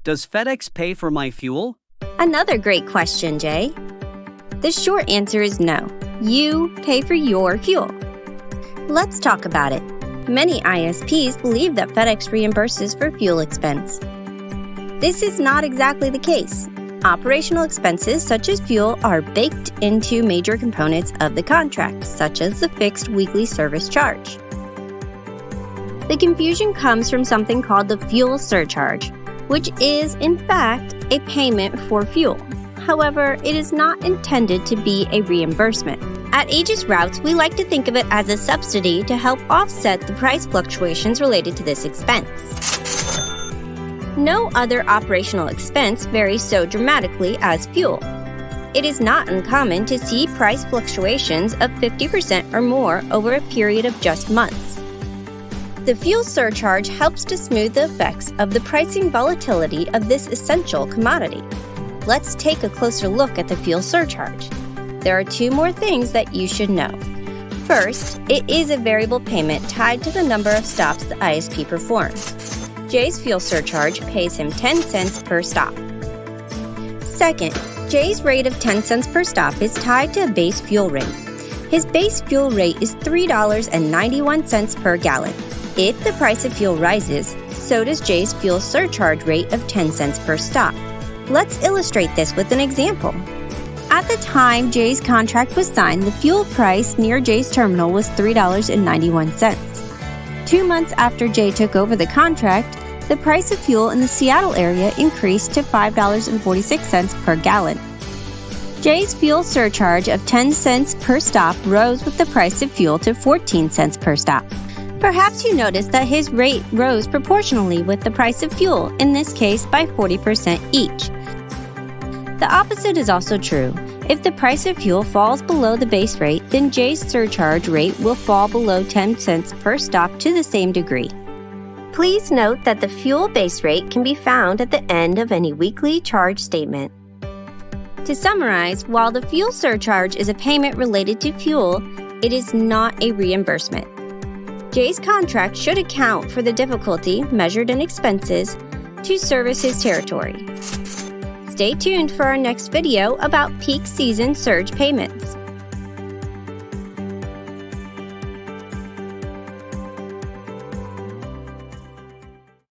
Does FedEx pay for my fuel? Another great question, Jay. The short answer is no. You pay for your fuel. Let's talk about it. Many ISPs believe that FedEx reimburses for fuel expense. This is not exactly the case. Operational expenses such as fuel are baked into major components of the contract, such as the fixed weekly service charge. The confusion comes from something called the fuel surcharge, which is, in fact, a payment for fuel. However, it is not intended to be a reimbursement. At Aegis Routes, we like to think of it as a subsidy to help offset the price fluctuations related to this expense. No other operational expense varies so dramatically as fuel. It is not uncommon to see price fluctuations of 50% or more over a period of just months. The fuel surcharge helps to smooth the effects of the pricing volatility of this essential commodity. Let's take a closer look at the fuel surcharge. There are two more things that you should know. First, it is a variable payment tied to the number of stops the ISP performs. Jay's fuel surcharge pays him 10 cents per stop. Second, Jay's rate of 10 cents per stop is tied to a base fuel rate. His base fuel rate is $3.91 per gallon. If the price of fuel rises, so does Jay's fuel surcharge rate of 10 cents per stop. Let's illustrate this with an example. At the time Jay's contract was signed, the fuel price near Jay's terminal was $3.91. 2 months after Jay took over the contract, the price of fuel in the Seattle area increased to $5.46 per gallon. Jay's fuel surcharge of 10 cents per stop rose with the price of fuel to 14 cents per stop. Perhaps you noticed that his rate rose proportionally with the price of fuel, in this case by 40% each. The opposite is also true. If the price of fuel falls below the base rate, then Jay's surcharge rate will fall below 10 cents per stop to the same degree. Please note that the fuel base rate can be found at the end of any weekly charge statement. To summarize, while the fuel surcharge is a payment related to fuel, it is not a reimbursement. Jay's contract should account for the difficulty measured in expenses to service his territory. Stay tuned for our next video about peak season surge payments.